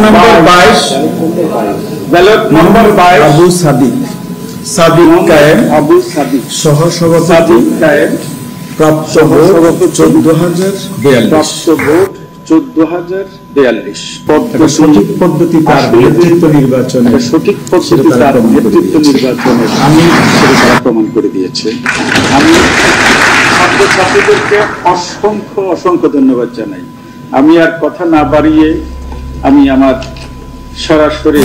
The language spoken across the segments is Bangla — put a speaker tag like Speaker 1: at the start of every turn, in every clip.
Speaker 1: নম্বর 22 ব্যালট নম্বর 22 আবু সাদিক কায়েম
Speaker 2: আবু সাদিক
Speaker 1: সহসভাপতি কায়েম প্রাপ্ত ভোট
Speaker 2: 14,042
Speaker 1: সঠিক পদ্ধতিতে নেতৃত্ব নির্বাচনে
Speaker 2: আমি সেটা প্রমাণ করে দিয়েছে। আমি ছাত্রছাত্রীদেরকে অসংখ্য ধন্যবাদ জানাই। আমি আর কথা না বাড়িয়ে আমি আমার সরাসরি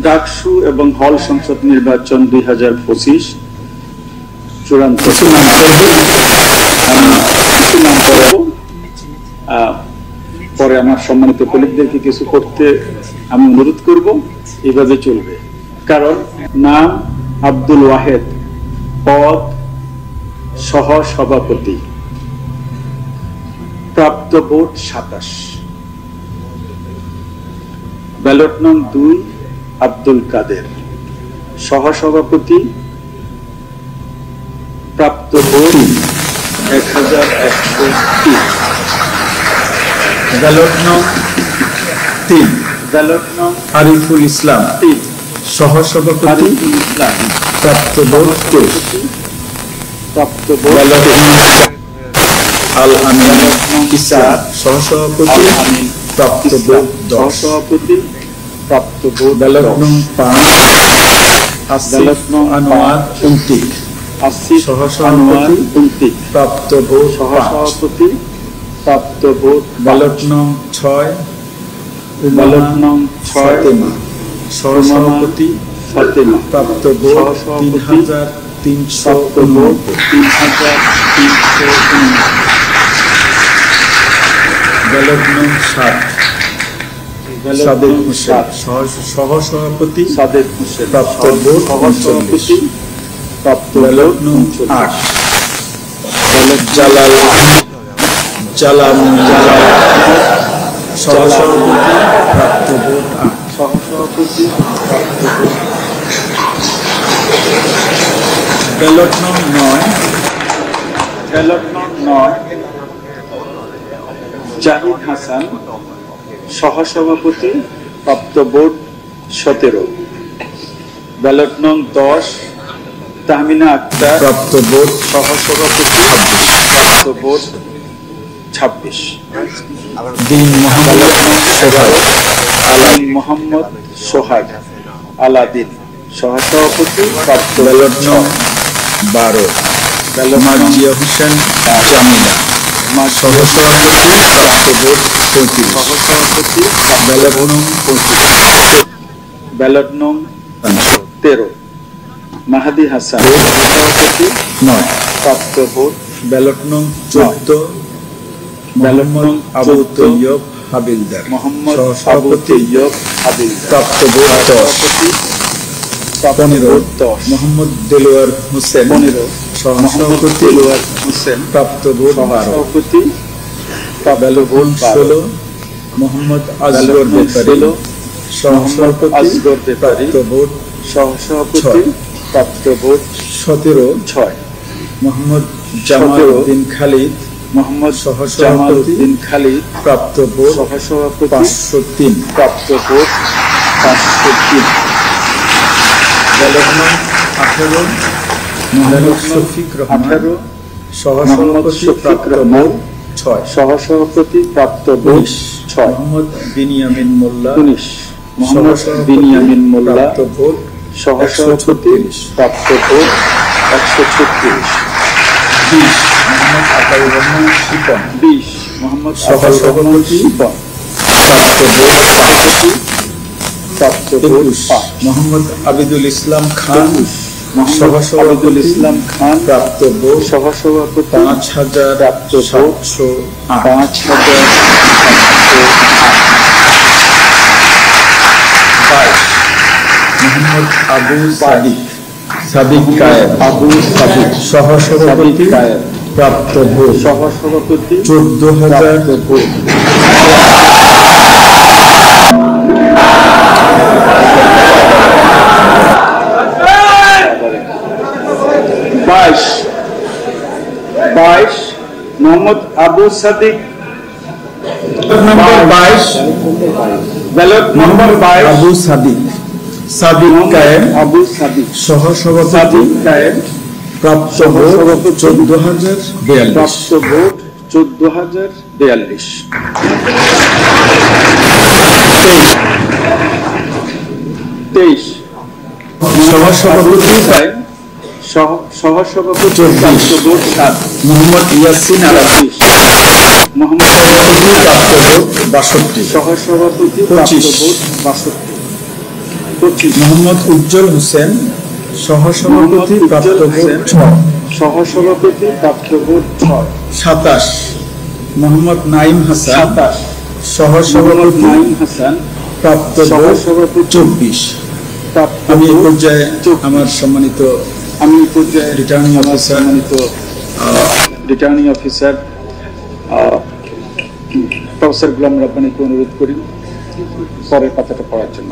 Speaker 2: ডাকসু এবং হল সংসদ নির্বাচন 2025 চূড়ান্ত পরে আমার সম্মানিত কলিগদেরকে কিছু করতে আমি অনুরোধ করব। এইভাবে চলবে, কারণ নাম আব্দুল ওয়াহেদ, পদ সহ সভাপতি, প্রাপ্ত ভোট 27। ব্যালট নং 2 আব্দুল কাদের, সহসভাপতি, প্রাপ্ত ভোট 1103।
Speaker 1: ব্যালট নং 3
Speaker 2: ব্যালট নং
Speaker 1: আরিফুল ইসলাম, সহসভাপতি, প্রাপ্ত ভোট 23।
Speaker 2: প্রাপ্ত ভোট
Speaker 1: ব্যালট নং আল আমিন ইসা, সহসভাপতি, প্রাপ্ত ভোট 10।
Speaker 2: সহসভাপতি, প্রাপ্ত ভোট
Speaker 1: ব্যালট নং 5 আসিফ আনোয়ার উন্তিক, সহসভাপতি, প্রাপ্ত ভোট
Speaker 2: সহসভাপতি, প্রাপ্ত ভোট।
Speaker 1: ব্যালট নং 6
Speaker 2: ব্যালট নং 6
Speaker 1: সহসভাপতি, প্রাপ্ত ভোট 3389। ব্যালট নং 7 সাদেক হোসেন, সহসভাপতি, প্রাপ্ত ভোট 39। ব্যালট নং 8 জালাল সহসভাপতি, প্রাপ্ত ভোট 8।
Speaker 2: সহসভাপতি,
Speaker 1: ব্যালট নং 9
Speaker 2: ব্যালট নং 9 জাহিদ হাসান, সহসভাপতি, প্রাপ্ত ভোট 17। ব্যালট নং 10 তাহমিনা আক্তার,
Speaker 1: প্রাপ্ত ভোট
Speaker 2: সহসভাপতি, প্রাপ্ত ভোট 26।
Speaker 1: দিন
Speaker 2: মোহাম্মদ সোহাগ আলাদিন, সহসভাপতি, প্রাপ্ত
Speaker 1: ব্যালট নং 12 মার্জিয়া হোসেন জামিলা, সহসভাপতি, প্রাপ্ত ভোট 35।
Speaker 2: সহসভাপতি,
Speaker 1: ব্যালট নং
Speaker 2: 25। ব্যালট নং 13 মাহাদি হাসান, সহসভাপতি,
Speaker 1: 9।
Speaker 2: প্রাপ্ত ভোট।
Speaker 1: ব্যালট নং 14 মোহাম্মদ আবু তৈয়ব হাবিলদার,
Speaker 2: মোহাম্মদ আবু
Speaker 1: সহসভাপতি,
Speaker 2: তৈয়ব হাবিলদার,
Speaker 1: প্রাপ্ত ভোট 10। 15 মোহাম্মদ দেলোয়ার হোসেন,
Speaker 2: 15
Speaker 1: সহসভাপতি,
Speaker 2: দেলোয়ার হোসেন,
Speaker 1: প্রাপ্ত ভোট 12।
Speaker 2: সভাপতি,
Speaker 1: ব্যালট নং 16 মোহাম্মদ আজগর বেপারী, সহসভাপতি,
Speaker 2: আজগর বেপারী,
Speaker 1: প্রাপ্ত ভোট
Speaker 2: সহসভাপতি, প্রাপ্ত ভোট
Speaker 1: 17
Speaker 2: 6।
Speaker 1: মোহাম্মদ জামাল উদ্দিন খালিদ,
Speaker 2: মোহাম্মদ
Speaker 1: সহসভাপতি,
Speaker 2: উদ্দিন খালিদ,
Speaker 1: প্রাপ্ত ভোট
Speaker 2: সহসভাপতি,
Speaker 1: 503।
Speaker 2: প্রাপ্ত ভোট 503।
Speaker 1: ব্যালট নং 18 মোহাম্মদ শফিক রহমান, সহসভাপতি, প্রাপ্ত ভোট 6।
Speaker 2: সহসভাপতি, প্রাপ্ত ভোট 6।
Speaker 1: মোহাম্মদ বিনিয়ামিন মোল্লা,
Speaker 2: 19 মোহাম্মদ বিনিয়ামিন মোল্লা,
Speaker 1: প্রাপ্ত ভোট
Speaker 2: সহসভাপতি, প্রাপ্ত ভোট 136।
Speaker 1: 20 মোহাম্মদ আতাউর রহমান শিপন,
Speaker 2: 20 মোহাম্মদ
Speaker 1: সহসভাপতি,
Speaker 2: শিপন,
Speaker 1: প্রাপ্ত ভোট 5।
Speaker 2: প্রাপ্ত ভোট 5।
Speaker 1: মোহাম্মদ আবিদুল ইসলাম খান,
Speaker 2: মোহাম্মদ আবিদুল ইসলাম খান,
Speaker 1: প্রাপ্ত ভোট
Speaker 2: সহসভাপতি,
Speaker 1: 5708।
Speaker 2: প্রাপ্ত ভোট 5708।
Speaker 1: মোহাম্মদ আবু সাদিক কায়েম,
Speaker 2: আবু সাদিক,
Speaker 1: সহসভাপতি,
Speaker 2: কায়েম,
Speaker 1: প্রাপ্ত ভোট
Speaker 2: সহসভাপতি,
Speaker 1: 14000
Speaker 2: ভোট। 22 মোহাম্মদ আবু সাদিক
Speaker 1: নম্বর 22
Speaker 2: ব্যালট নম্বর 22
Speaker 1: আবু সাদিক কায়েম
Speaker 2: আবু সাদিক
Speaker 1: সহসভাপতি
Speaker 2: কায়েম
Speaker 1: প্রাপ্ত ভোট 14,042
Speaker 2: প্রাপ্ত ভোট 14,042 23
Speaker 1: সহসভাপতি
Speaker 2: কায়েম সহসভাপতি
Speaker 1: 24
Speaker 2: প্রাপ্ত ভোট 7
Speaker 1: মোহাম্মদ ইয়াসিন আরাফি
Speaker 2: মোহাম্মদ
Speaker 1: সভাপতি প্রাপ্ত ভোট 62
Speaker 2: সহসভাপতি প্রাপ্ত
Speaker 1: 25
Speaker 2: ভোট 62
Speaker 1: মোহাম্মদ উজ্জ্বল হোসেন সহসভাপতি প্রাপ্ত ভোট 6
Speaker 2: সহসভাপতি প্রাপ্ত ভোট
Speaker 1: 27 মোহাম্মদ নাইম হাসান
Speaker 2: 27
Speaker 1: সহসভাপতি
Speaker 2: নাইম হাসান
Speaker 1: প্রাপ্ত ভোট
Speaker 2: সহসভাপতি
Speaker 1: 24
Speaker 2: প্রাপ্ত
Speaker 1: আমি এই
Speaker 2: ভোট
Speaker 1: পর্যায়ে
Speaker 2: 24
Speaker 1: আমার সম্মানিত
Speaker 2: আমি এই পর্যায়ে
Speaker 1: রিটার্নিং
Speaker 2: আমার
Speaker 1: অফিসার
Speaker 2: সম্মানিত রিটার্নিং অফিসার প্রফেসর গোলাম রাব্বানীকে অনুরোধ করি পরের পাতাটা পড়ার জন্য।